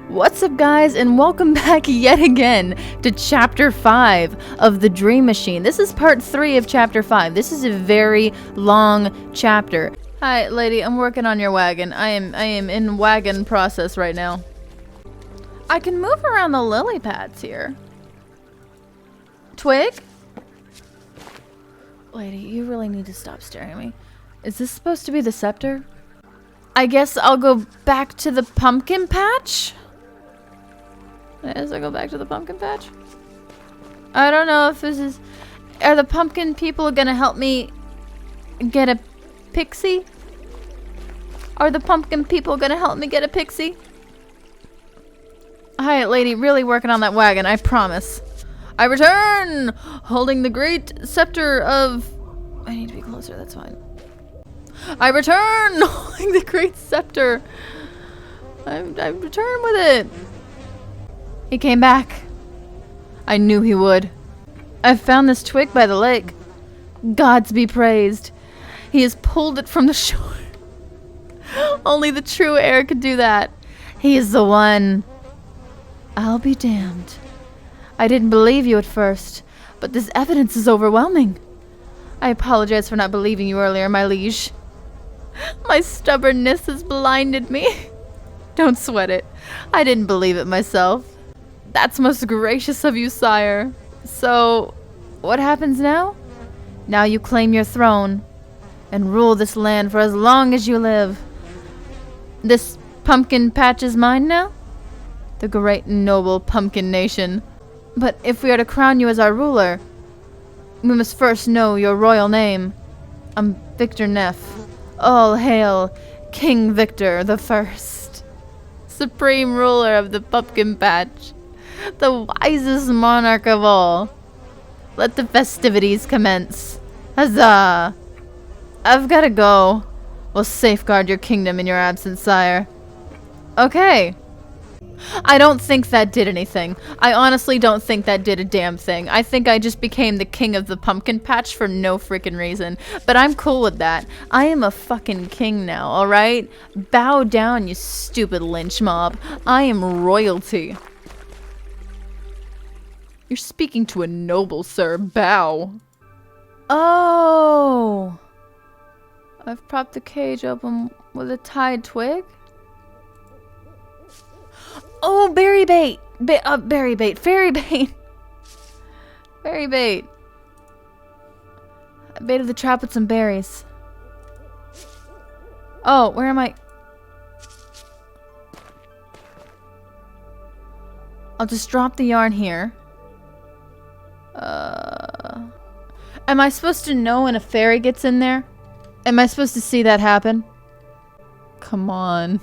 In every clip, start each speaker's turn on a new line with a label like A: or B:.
A: What's up, guys, and welcome back yet again to Chapter 5 of The Dream Machine. This is Part 3 of Chapter 5. This is a very long chapter. Hi, lady, I'm working on your wagon. I am in wagon process right now. I can move around the lily pads here. Twig? Lady, you really need to stop staring at me. Is this supposed to be the scepter? I guess I'll go back to the pumpkin patch? As I go back to the pumpkin patch? I don't know if this is... Are the pumpkin people gonna help me get a pixie? Are the pumpkin people gonna help me get a pixie? Hi, lady. Really working on that wagon, I promise. I return! Holding the great scepter of... I need to be closer, that's fine. I return! Holding the great scepter. I return with it. He came back. I knew he would. I found this twig by the lake. Gods be praised. He has pulled it from the shore. Only the true heir could do that. He is the one. I'll be damned. I didn't believe you at first, but this evidence is overwhelming. I apologize for not believing you earlier, my liege. My stubbornness has blinded me. Don't sweat it. I didn't believe it myself. That's most gracious of you, sire. So, what happens now? Now you claim your throne and rule this land for as long as you live. This pumpkin patch is mine now? The great and noble pumpkin nation. But if we are to crown you as our ruler, we must first know your royal name. I'm Victor Neff. All hail King Victor the First, supreme ruler of the pumpkin patch. The wisest monarch of all. Let the festivities commence. Huzzah! I've gotta go. We'll safeguard your kingdom in your absence, sire. Okay. I don't think that did anything. I honestly don't think that did a damn thing. I think I just became the king of the pumpkin patch for no freaking reason. But I'm cool with that. I am a fucking king now, alright? Bow down, you stupid lynch mob. I am royalty. You're speaking to a noble, sir. Bow. Oh! I've propped the cage open with a tied twig? Oh, berry bait! Berry bait. Fairy bait! Berry bait. I baited the trap with some berries. Oh, where am I? I'll just drop the yarn here. Am I supposed to know when a fairy gets in there? Am I supposed to see that happen? Come on.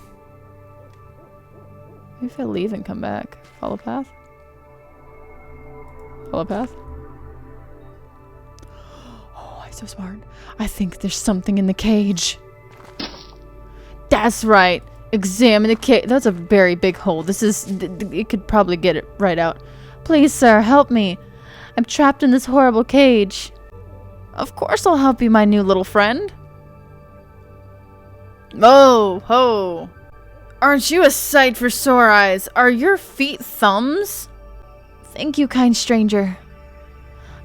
A: Maybe if I leave and come back. Follow path? Follow path? Oh, I'm so smart. I think there's something in the cage. That's right. Examine the cage. That's a very big hole. This is... It could probably get it right out. Please, sir, help me. I'm trapped in this horrible cage. Of course I'll help you, my new little friend. Oh, ho. Aren't you a sight for sore eyes? Are your feet thumbs? Thank you, kind stranger.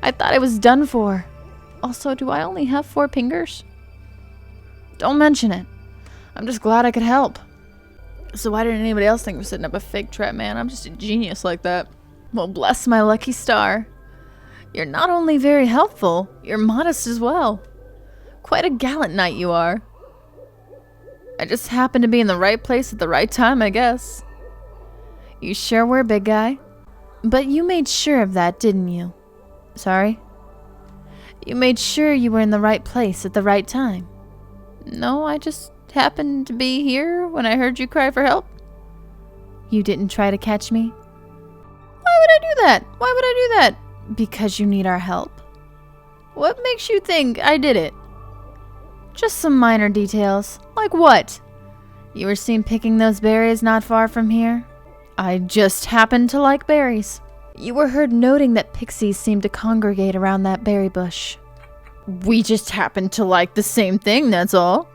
A: I thought I was done for. Also, do I only have 4 fingers? Don't mention it. I'm just glad I could help. So why didn't anybody else think we're setting up a fake trap, man? I'm just a genius like that. Well, bless my lucky star. You're not only very helpful, you're modest as well. Quite a gallant knight you are. I just happened to be in the right place at the right time, I guess. You sure were, big guy. But you made sure of that, didn't you? Sorry? You made sure you were in the right place at the right time. No, I just happened to be here when I heard you cry for help. You didn't try to catch me? Why would I do that? Why would I do that? Because you need our help. What makes you think I did it? Just some minor details. Like what? You were seen picking those berries not far from here? I just happened to like berries. You were heard noting that pixies seem to congregate around that berry bush. We just happened to like the same thing, that's all.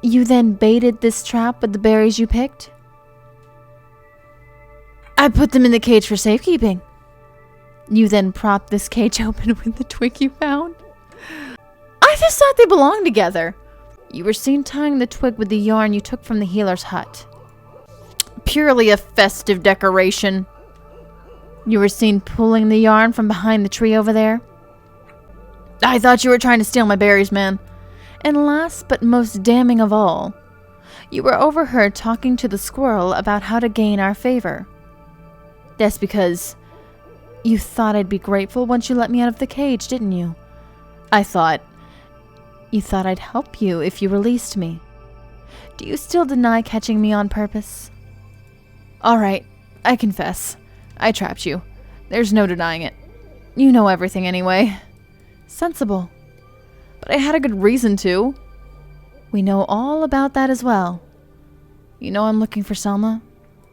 A: You then baited this trap with the berries you picked? I put them in the cage for safekeeping. You then propped this cage open with the twig you found? I just thought they belonged together. You were seen tying the twig with the yarn you took from the healer's hut. Purely a festive decoration. You were seen pulling the yarn from behind the tree over there. I thought you were trying to steal my berries, man. And last but most damning of all, you were overheard talking to the squirrel about how to gain our favor. That's because you thought I'd be grateful once you let me out of the cage, didn't you? You thought I'd help you if you released me. Do you still deny catching me on purpose? All right, I confess. I trapped you. There's no denying it. You know everything anyway. Sensible. But I had a good reason to. We know all about that as well. You know I'm looking for Selma?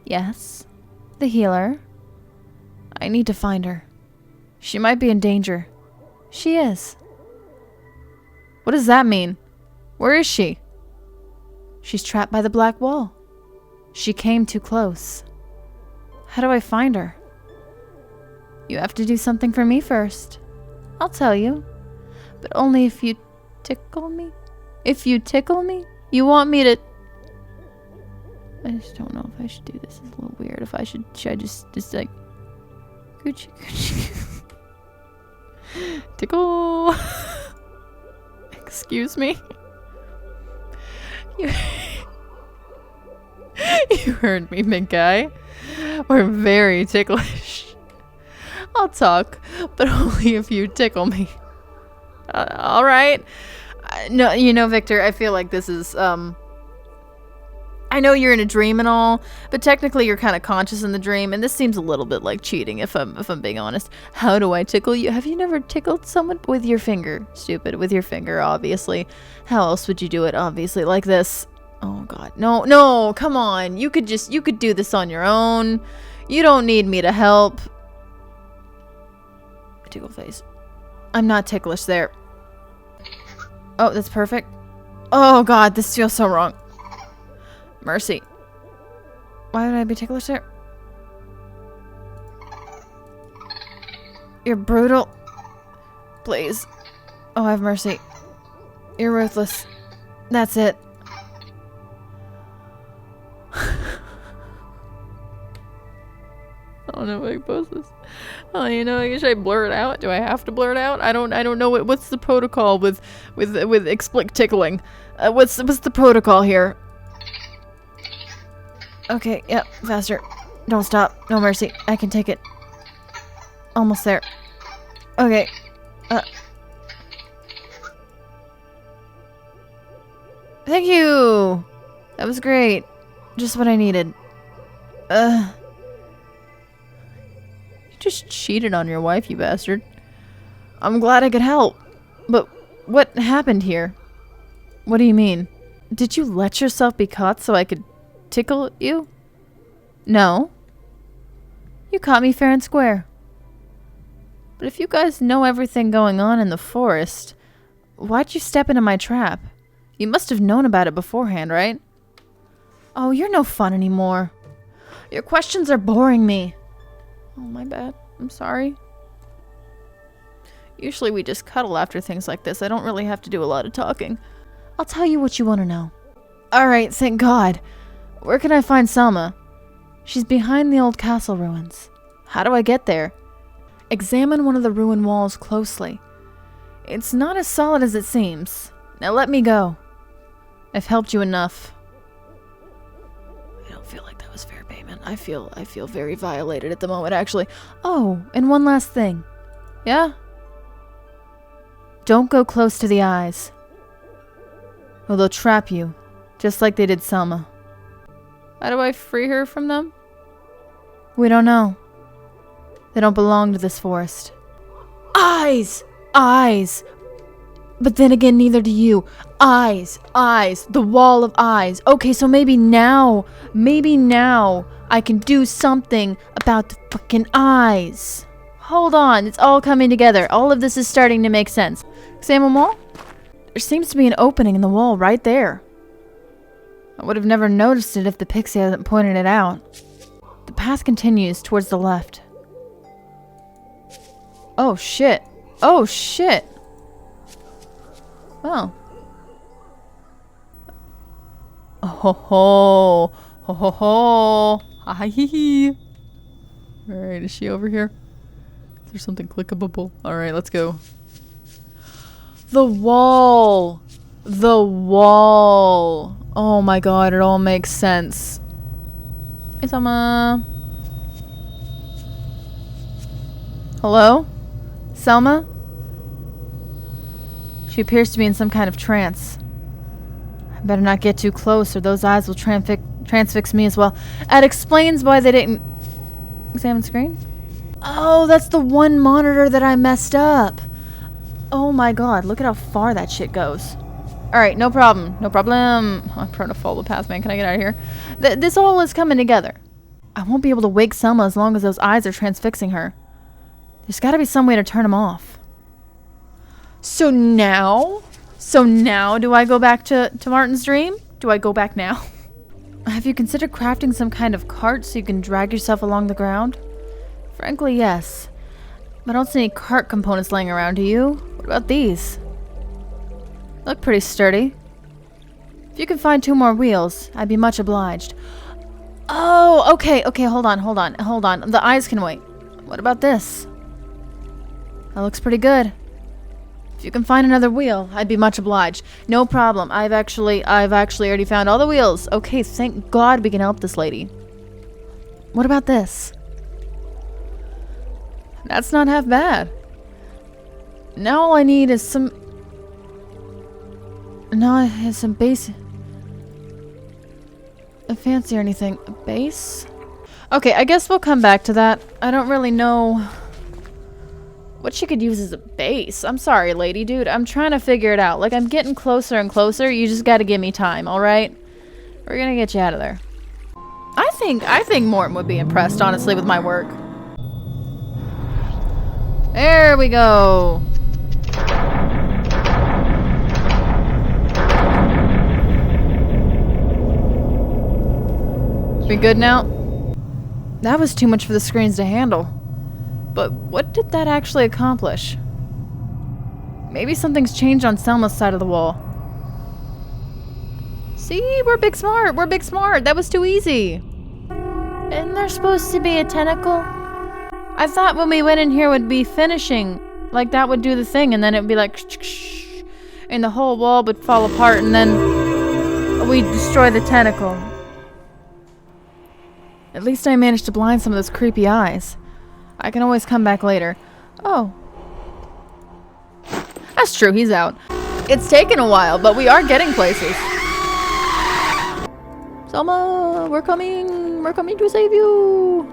A: Yes. The healer. I need to find her. She might be in danger. She is. What does that mean? Where is she? She's trapped by the black wall. She came too close. How do I find her? You have to do something for me first. I'll tell you. But only if you tickle me. If you tickle me? You want me to... I just don't know if I should do this. It's a little weird. If I should I just like... Coochie, coochie. Tickle. Excuse me. You heard me, big guy. We're very ticklish. I'll talk, but only if you tickle me. All right. No, you know, Victor, I feel like this is, I know you're in a dream and all, but technically you're kind of conscious in the dream, and this seems a little bit like cheating if I'm being honest. How do I tickle you? Have you never tickled someone with your finger? Stupid, with your finger, obviously. How else would you do it? Obviously, like this. Oh god. No, come on. You could do this on your own. You don't need me to help. Tickle face. I'm not ticklish there. Oh, that's perfect. Oh god, this feels so wrong. Mercy. Why would I be ticklish there? You're brutal. Please. Oh, have mercy. You're ruthless. That's it. I don't know if I can post this. Oh, you know, should I blur it out? Do I have to blur it out? I don't know what's the protocol with explicit tickling. What's the protocol here? Okay, yep, faster. Don't stop. No mercy. I can take it. Almost there. Okay. Thank you! That was great. Just what I needed. You just cheated on your wife, you bastard. I'm glad I could help. But what happened here? What do you mean? Did you let yourself be caught so I could tickle you? No. You caught me fair and square. But if you guys know everything going on in the forest, why'd you step into my trap? You must have known about it beforehand, right? Oh, you're no fun anymore. Your questions are boring me. Oh, my bad. I'm sorry. Usually we just cuddle after things like this. I don't really have to do a lot of talking. I'll tell you what you want to know. Alright, thank God. Where can I find Selma? She's behind the old castle ruins. How do I get there? Examine one of the ruin walls closely. It's not as solid as it seems. Now let me go. I've helped you enough. I don't feel like that was fair payment. I feel very violated at the moment, actually. Oh, and one last thing. Yeah? Don't go close to the eyes. Or they'll trap you, just like they did Selma. How do I free her from them? We don't know. They don't belong to this forest. Eyes! Eyes! But then again, neither do you. Eyes! Eyes! The wall of eyes. Okay, so maybe now I can do something about the fucking eyes. Hold on, it's all coming together. All of this is starting to make sense. Examine wall? There seems to be an opening in the wall right there. I would have never noticed it if the pixie hadn't pointed it out. The path continues towards the left. Oh shit. Oh shit. Oh. Oh ho ho. Ho ho ho. Hi hee hee. Alright, is she over here? Is there something clickable? Alright, let's go. The wall. The wall. Oh my god, it all makes sense. Hey, Selma. Hello? Selma? She appears to be in some kind of trance. I better not get too close or those eyes will transfix me as well. That explains why they didn't examine screen. Oh, that's the one monitor that I messed up. Oh my god, look at how far that shit goes. Alright, no problem. No problem. I'm trying to follow the path, man. Can I get out of here? This all is coming together. I won't be able to wake Selma as long as those eyes are transfixing her. There's gotta be some way to turn them off. So now do I go back to Martin's dream? Do I go back now? Have you considered crafting some kind of cart so you can drag yourself along the ground? Frankly, yes. But I don't see any cart components laying around, do you? What about these? Look pretty sturdy. If you can find 2 more wheels, I'd be much obliged. Oh, okay, hold on. The eyes can wait. What about this? That looks pretty good. If you can find another wheel, I'd be much obliged. No problem. I've actually already found all the wheels. Okay, thank God we can help this lady. What about this? That's not half bad. Now all I need is some base. A fancy or anything. A base? Okay, I guess we'll come back to that. I don't really know what she could use as a base. I'm sorry, lady. Dude, I'm trying to figure it out. Like, I'm getting closer and closer. You just gotta give me time, alright? We're gonna get you out of there. I think Morton would be impressed, honestly, with my work. There we go. We good now? That was too much for the screens to handle. But what did that actually accomplish? Maybe something's changed on Selma's side of the wall. See, we're big smart. That was too easy. Isn't there supposed to be a tentacle? I thought when we went in here would be finishing. Like that would do the thing and then it would be like and the whole wall would fall apart and then we'd destroy the tentacle. At least I managed to blind some of those creepy eyes. I can always come back later. Oh. That's true, he's out. It's taken a while, but we are getting places. Selma, we're coming to save you.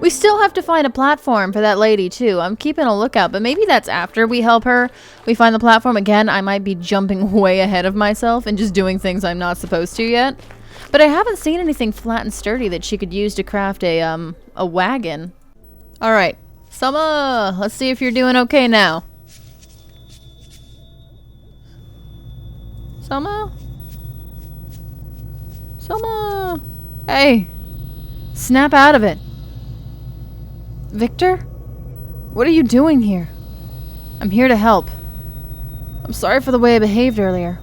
A: We still have to find a platform for that lady, too. I'm keeping a lookout, but maybe that's after we help her. We find the platform again. I might be jumping way ahead of myself and just doing things I'm not supposed to yet. But I haven't seen anything flat and sturdy that she could use to craft a wagon. Alright, Selma, let's see if you're doing okay now. Selma? Selma? Hey, snap out of it. Victor? What are you doing here? I'm here to help. I'm sorry for the way I behaved earlier.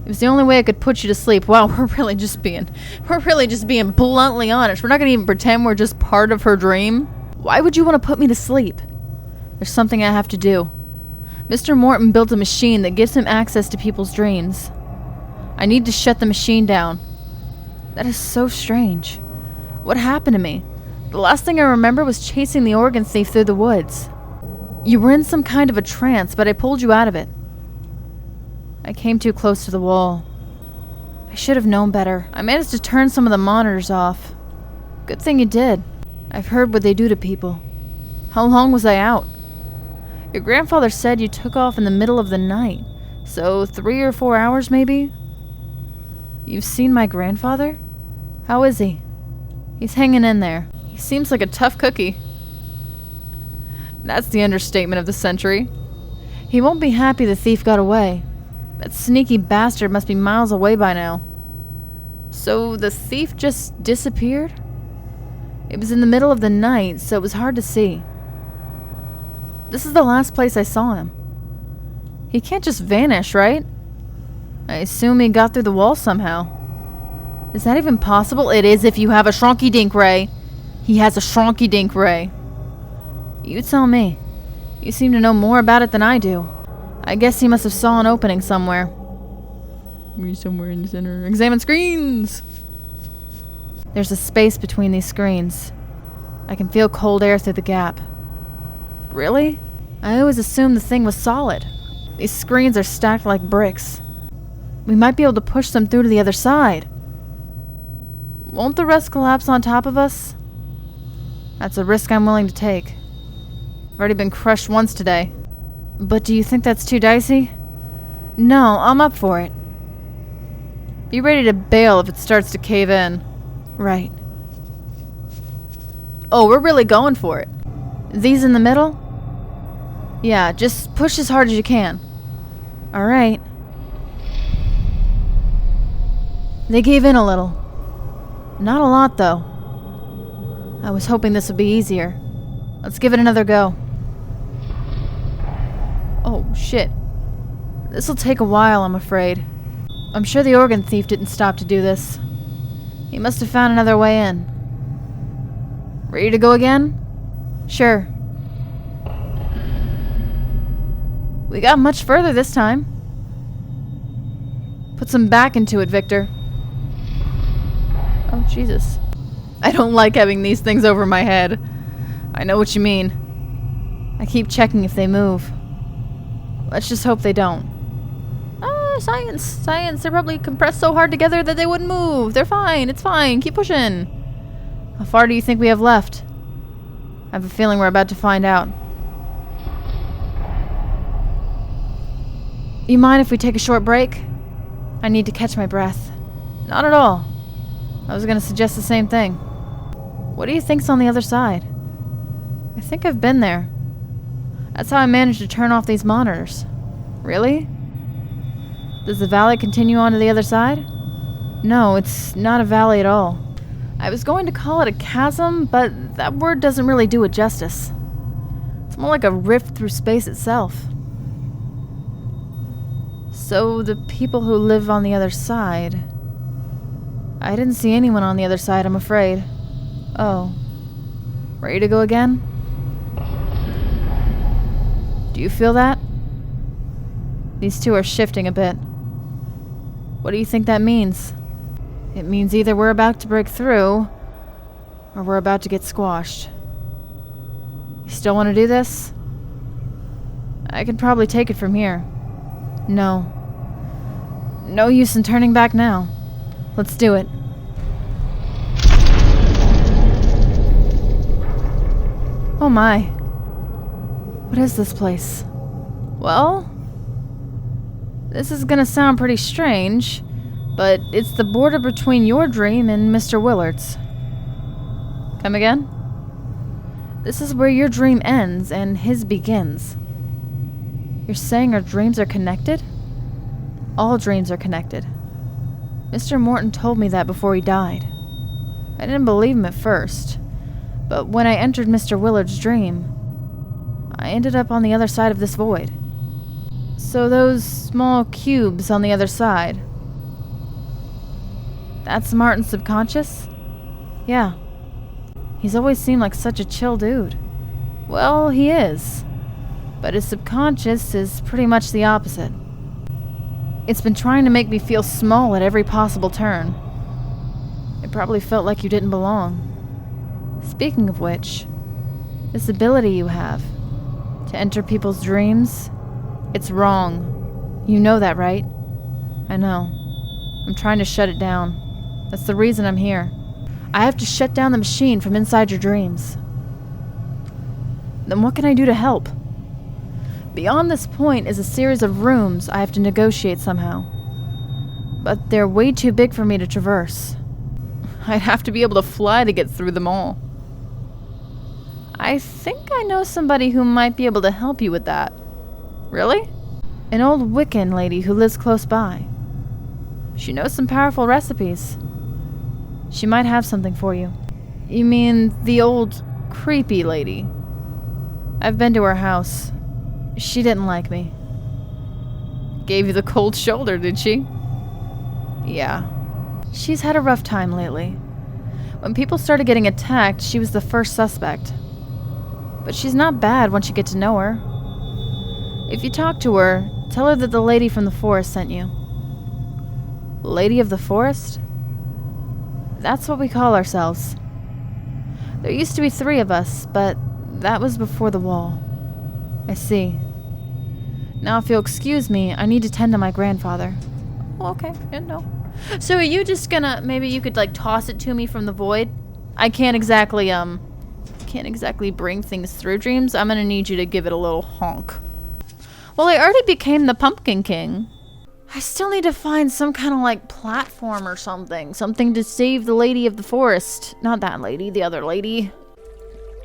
A: It was the only way I could put you to sleep. Wow, we're really just being bluntly honest. We're not gonna even pretend we're just part of her dream. Why would you want to put me to sleep? There's something I have to do. Mr. Morton built a machine that gives him access to people's dreams. I need to shut the machine down. That is so strange. What happened to me? The last thing I remember was chasing the organ thief through the woods. You were in some kind of a trance, but I pulled you out of it. I came too close to the wall. I should have known better. I managed to turn some of the monitors off. Good thing you did. I've heard what they do to people. How long was I out? Your grandfather said you took off in the middle of the night. So 3 or 4 hours, maybe? You've seen my grandfather? How is he? He's hanging in there. He seems like a tough cookie. That's the understatement of the century. He won't be happy the thief got away. That sneaky bastard must be miles away by now. So the thief just disappeared? It was in the middle of the night, so it was hard to see. This is the last place I saw him. He can't just vanish, right? I assume he got through the wall somehow. Is that even possible? It is if you have a shronky-dink ray. He has a shronky-dink ray. You tell me. You seem to know more about it than I do. I guess he must have saw an opening somewhere. Somewhere in the center. Examine screens! There's a space between these screens. I can feel cold air through the gap. Really? I always assumed the thing was solid. These screens are stacked like bricks. We might be able to push them through to the other side. Won't the rest collapse on top of us? That's a risk I'm willing to take. I've already been crushed once today. But do you think that's too dicey? No, I'm up for it. Be ready to bail if it starts to cave in. Right. Oh, we're really going for it. These in the middle? Yeah, just push as hard as you can. Alright. They gave in a little. Not a lot, though. I was hoping this would be easier. Let's give it another go. Oh, shit. This'll take a while, I'm afraid. I'm sure the organ thief didn't stop to do this. He must have found another way in. Ready to go again? Sure. We got much further this time. Put some back into it, Victor. Oh, Jesus. I don't like having these things over my head. I know what you mean. I keep checking if they move. Let's just hope they don't. Science. Science. They're probably compressed so hard together that they wouldn't move. They're fine. It's fine. Keep pushing. How far do you think we have left? I have a feeling we're about to find out. You mind if we take a short break? I need to catch my breath. Not at all. I was going to suggest the same thing. What do you think's on the other side? I think I've been there. That's how I managed to turn off these monitors. Really? Does the valley continue on to the other side? No, it's not a valley at all. I was going to call it a chasm, but that word doesn't really do it justice. It's more like a rift through space itself. So the people who live on the other side... I didn't see anyone on the other side, I'm afraid. Oh. Ready to go again? Do you feel that? These two are shifting a bit. What do you think that means? It means either we're about to break through, or we're about to get squashed. You still want to do this? I could probably take it from here. No. No use in turning back now. Let's do it. Oh my. What is this place? Well... this is gonna sound pretty strange, but it's the border between your dream and Mr. Willard's. Come again? This is where your dream ends and his begins. You're saying our dreams are connected? All dreams are connected. Mr. Morton told me that before he died. I didn't believe him at first, but when I entered Mr. Willard's dream, I ended up on the other side of this void. So those small cubes on the other side, that's Martin's subconscious? Yeah. He's always seemed like such a chill dude. Well, he is. But his subconscious is pretty much the opposite. It's been trying to make me feel small at every possible turn. It probably felt like you didn't belong. Speaking of which, this ability you have, to enter people's dreams, it's wrong. You know that, right? I know. I'm trying to shut it down. That's the reason I'm here. I have to shut down the machine from inside your dreams. Then what can I do to help? Beyond this point is a series of rooms I have to negotiate somehow. But they're way too big for me to traverse. I'd have to be able to fly to get through them all. I think I know somebody who might be able to help you with that. Really? An old Wiccan lady who lives close by. She knows some powerful recipes. She might have something for you. You mean the old creepy lady? I've been to her house. She didn't like me. Gave you the cold shoulder, did she? Yeah. She's had a rough time lately. When people started getting attacked, she was the first suspect. But she's not bad once you get to know her. If you talk to her, tell her that the lady from the forest sent you. Lady of the forest? That's what we call ourselves. There used to be 3 of us, but that was before the wall. I see. Now if you'll excuse me, I need to tend to my grandfather. Oh, okay, yeah, no. So are you just gonna, maybe you could like toss it to me from the void? I can't exactly bring things through dreams. I'm gonna need you to give it a little honk. Well, I already became the Pumpkin King. I still need to find some kind of like platform or something. Something to save the lady of the forest. Not that lady, the other lady.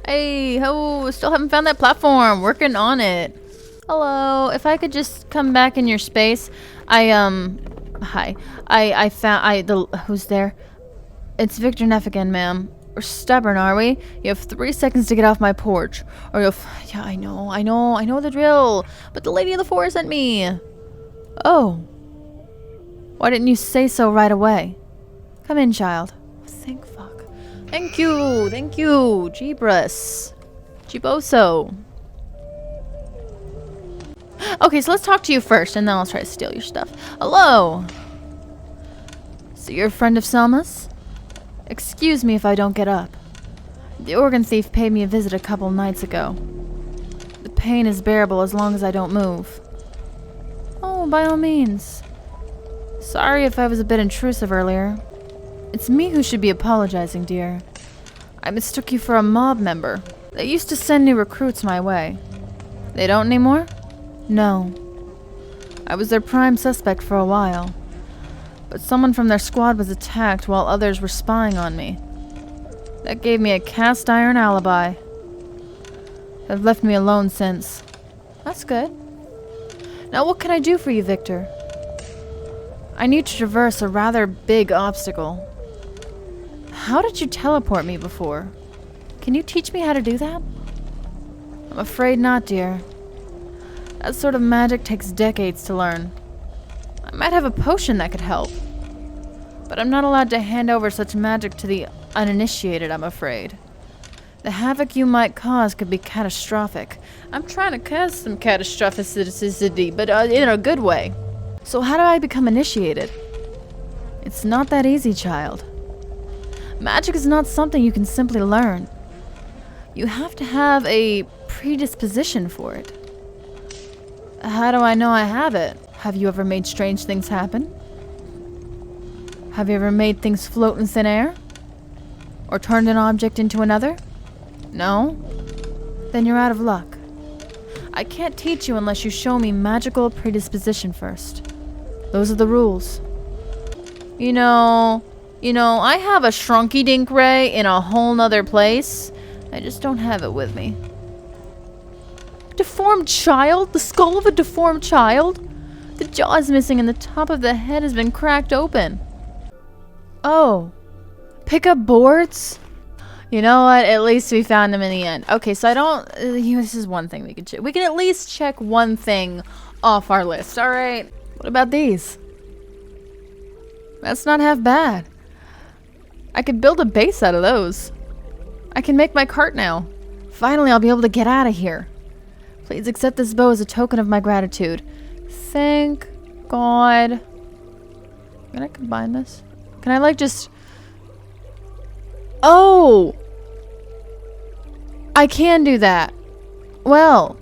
A: Hey, ho, still haven't found that platform. Working on it. Hello, if I could just come back in your space. Hi. Who's there? It's Victor Neff again, ma'am. We're stubborn, are we? You have 3 seconds to get off my porch. Or you'll yeah, I know the drill. But the lady of the forest sent me. Oh. Why didn't you say so right away? Come in, child. Thank fuck. Thank you. Jeebus. Jeeboso. Okay, so let's talk to you first, and then I'll try to steal your stuff. Hello. So you're a friend of Selma's? Excuse me if I don't get up. The organ thief paid me a visit a couple nights ago. The pain is bearable as long as I don't move. Oh, by all means. Sorry if I was a bit intrusive earlier. It's me who should be apologizing, dear. I mistook you for a mob member. They used to send new recruits my way. They don't anymore? No. I was their prime suspect for a while. But someone from their squad was attacked while others were spying on me. That gave me a cast iron alibi. They've left me alone since. That's good. Now what can I do for you, Victor? I need to traverse a rather big obstacle. How did you teleport me before? Can you teach me how to do that? I'm afraid not, dear. That sort of magic takes decades to learn. I might have a potion that could help. But I'm not allowed to hand over such magic to the uninitiated, I'm afraid. The havoc you might cause could be catastrophic. I'm trying to cause some catastrophicity, but in a good way. So how do I become initiated? It's not that easy, child. Magic is not something you can simply learn. You have to have a predisposition for it. How do I know I have it? Have you ever made strange things happen? Have you ever made things float in thin air? Or turned an object into another? No? Then you're out of luck. I can't teach you unless you show me magical predisposition first. Those are the rules. You know, I have a shrunky dink ray in a whole nother place. I just don't have it with me. Deformed child? The skull of a deformed child? The jaw is missing and the top of the head has been cracked open. Oh. Pick up boards? You know what? At least we found them in the end. Okay, so I don't... this is one thing we can check. We can at least check one thing off our list, alright? What about these? That's not half bad. I could build a base out of those. I can make my cart now. Finally, I'll be able to get out of here. Please accept this bow as a token of my gratitude. Thank God. Can I combine this? Can I like just... Oh! I can do that. Well.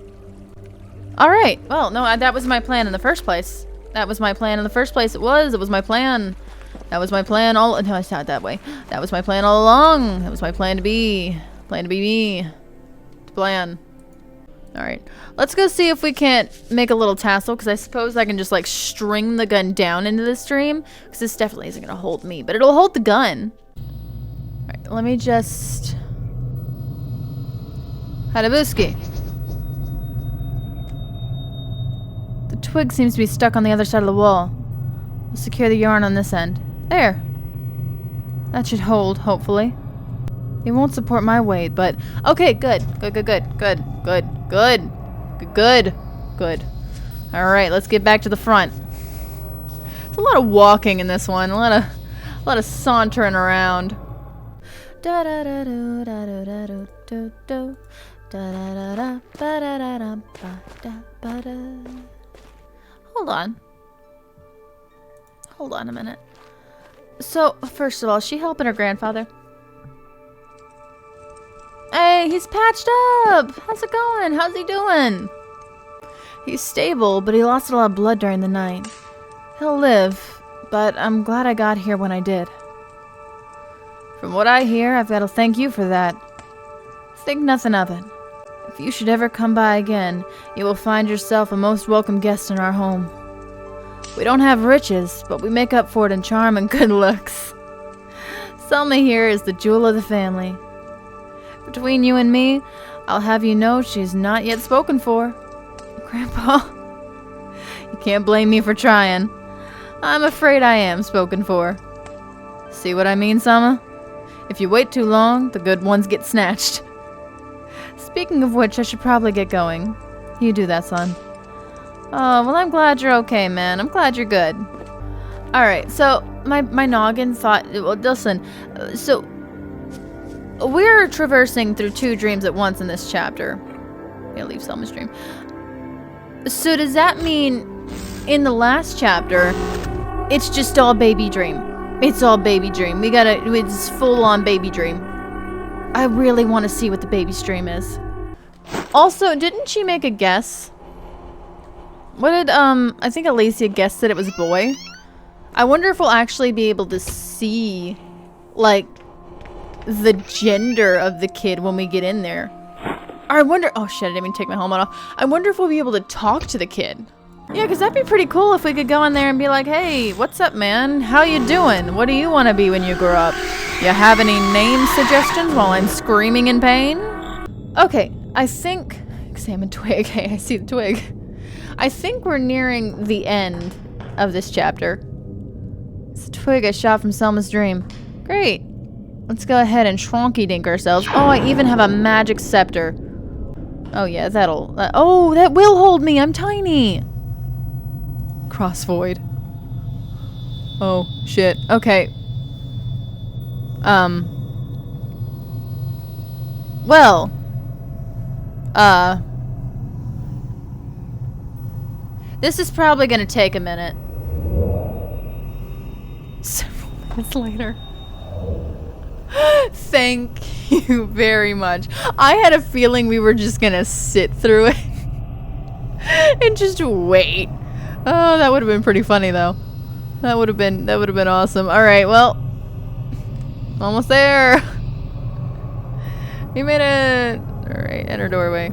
A: Alright. Well, no, that was my plan in the first place. That was my plan in the first place. It was my plan. That was my plan all... No, it's not that way. That was my plan all along. That was my plan to be. Plan to be me. To plan. Alright. Let's go see if we can't make a little tassel, because I suppose I can just, like, string the gun down into the stream. Because this definitely isn't going to hold me, but it'll hold the gun. Alright, let me just... Hadabuski. The twig seems to be stuck on the other side of the wall. We'll secure the yarn on this end. There. That should hold, hopefully. They won't support my weight, but... Okay, good. Good. Alright, let's get back to the front. There's a lot of walking in this one. A lot of sauntering around. Hold on a minute. So, first of all, is she helping her grandfather? Hey, he's patched up! How's it going? How's he doing? He's stable, but he lost a lot of blood during the night. He'll live, but I'm glad I got here when I did. From what I hear, I've got to thank you for that. Think nothing of it. If you should ever come by again, you will find yourself a most welcome guest in our home. We don't have riches, but we make up for it in charm and good looks. Selma here is the jewel of the family. Between you and me, I'll have you know she's not yet spoken for. Grandpa, you can't blame me for trying. I'm afraid I am spoken for. See what I mean, Selma? If you wait too long, the good ones get snatched. Speaking of which, I should probably get going. You do that, son. Oh, well, I'm glad you're okay, man. I'm glad you're good. Alright, so my noggin thought... Well, listen, so... We're traversing through 2 dreams at once in this chapter. I'm gonna leave Selma's dream. So does that mean in the last chapter, it's just all baby dream? It's all baby dream. It's full on baby dream. I really want to see what the baby's dream is. Also, didn't she make a guess? What did, I think Alicia guessed that it was a boy. I wonder if we'll actually be able to see, like, the gender of the kid when we get in there. I wonder... Oh shit, I didn't even take my helmet off. I wonder if we'll be able to talk to the kid. Yeah, because that'd be pretty cool if we could go in there and be like, hey, what's up, man? How you doing? What do you want to be when you grow up? You have any name suggestions while I'm screaming in pain? Okay, I think... Examine twig. Hey, I see the twig. I think we're nearing the end of this chapter. It's a twig I shot from Selma's dream. Great. Let's go ahead and shwonky dink ourselves. Oh, I even have a magic scepter. Oh yeah, that'll... oh, that will hold me. I'm tiny. Cross void. Oh, shit. Okay. Well. This is probably gonna take a minute. Several minutes later. Thank you very much. I had a feeling we were just gonna sit through it and just wait. Oh, that would have been pretty funny though. That would have been awesome. All right, well, almost there. We made it. All right, enter doorway.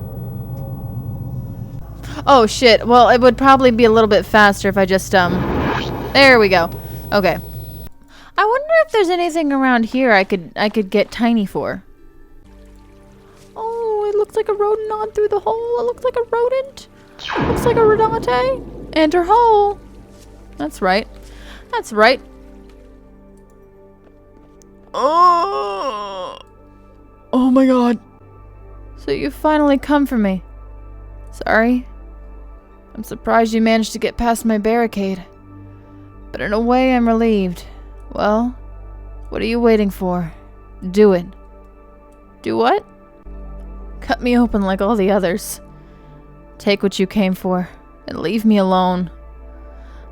A: Oh shit. Well, it would probably be a little bit faster if I just there we go. Okay. I wonder if there's anything around here I could get tiny for. Oh, it looks like a rodent on through the hole. It looks like a rodent. It looks like a rodante. Enter hole. That's right. That's right. Oh. Oh my god. So you finally come for me. Sorry. I'm surprised you managed to get past my barricade. But in a way, I'm relieved. Well, what are you waiting for? Do it. Do what? Cut me open like all the others. Take what you came for, and leave me alone.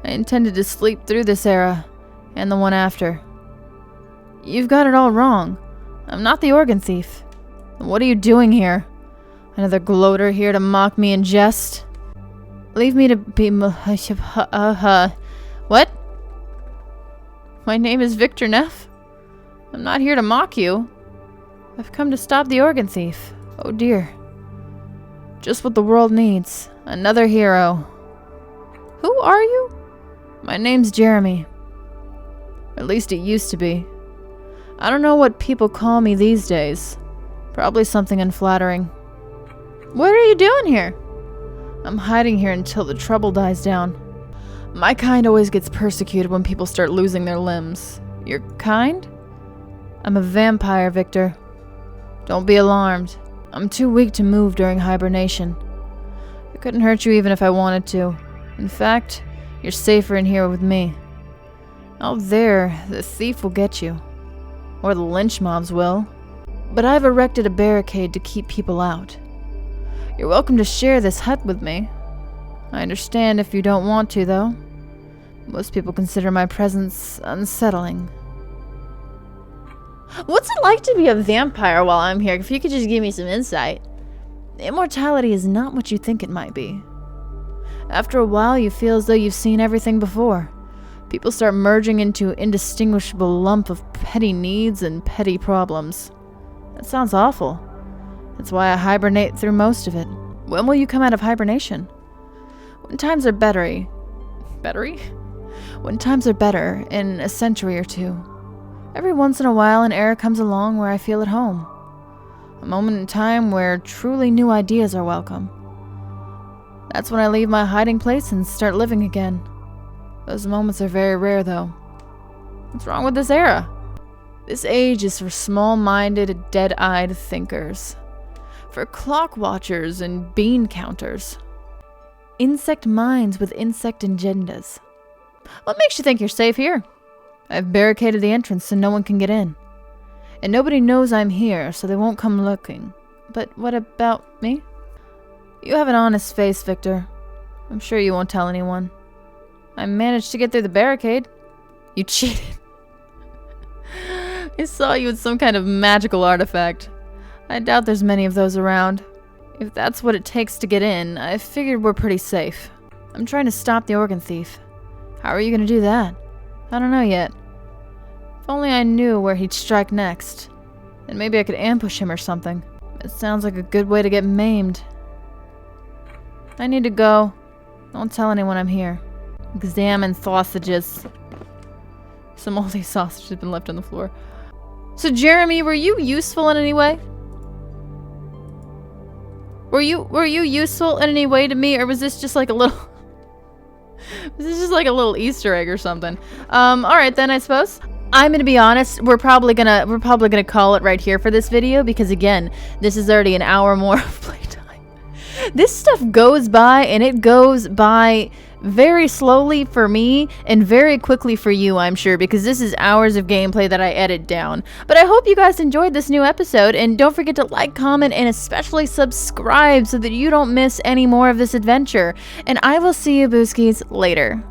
A: I intended to sleep through this era, and the one after. You've got it all wrong. I'm not the organ thief. And what are you doing here? Another gloater here to mock me and jest? Leave me to be what? My name is Victor Neff. I'm not here to mock you. I've come to stop the organ thief. Oh dear. Just what the world needs. Another hero. Who are you? My name's Jeremy. At least it used to be. I don't know what people call me these days. Probably something unflattering. What are you doing here? I'm hiding here until the trouble dies down. My kind always gets persecuted when people start losing their limbs. Your kind? I'm a vampire, Victor. Don't be alarmed. I'm too weak to move during hibernation. I couldn't hurt you even if I wanted to. In fact, you're safer in here with me. Out there, the thief will get you. Or the lynch mobs will. But I've erected a barricade to keep people out. You're welcome to share this hut with me. I understand if you don't want to, though. Most people consider my presence unsettling. What's it like to be a vampire while I'm here? If you could just give me some insight. Immortality is not what you think it might be. After a while, you feel as though you've seen everything before. People start merging into an indistinguishable lump of petty needs and petty problems. That sounds awful. That's why I hibernate through most of it. When will you come out of hibernation? When times are better. When times are better, in a century or two. Every once in a while, an era comes along where I feel at home. A moment in time where truly new ideas are welcome. That's when I leave my hiding place and start living again. Those moments are very rare, though. What's wrong with this era? This age is for small-minded, dead-eyed thinkers. For clock watchers and bean counters. Insect minds with insect agendas. What makes you think you're safe here? I've barricaded the entrance so no one can get in. And nobody knows I'm here, so they won't come looking. But what about me? You have an honest face, Victor. I'm sure you won't tell anyone. I managed to get through the barricade. You cheated. I saw you with some kind of magical artifact. I doubt there's many of those around. If that's what it takes to get in, I figured we're pretty safe. I'm trying to stop the organ thief. How are you going to do that? I don't know yet. If only I knew where he'd strike next. Then maybe I could ambush him or something. It sounds like a good way to get maimed. I need to go. Don't tell anyone I'm here. Examine sausages. Some moldy sausage has been left on the floor. So Jeremy, were you useful in any way? Were you useful in any way to me, or was this just like a little was this just like a little Easter egg or something? Alright then, I suppose. I'm gonna be honest, we're probably gonna call it right here for this video, because again, this is already an hour more of playtime. This stuff goes by, and it goes by very slowly for me and very quickly for you, I'm sure, because this is hours of gameplay that I edit down. But I hope you guys enjoyed this new episode, and don't forget to like, comment, and especially subscribe so that you don't miss any more of this adventure. And I will see you Booskies later.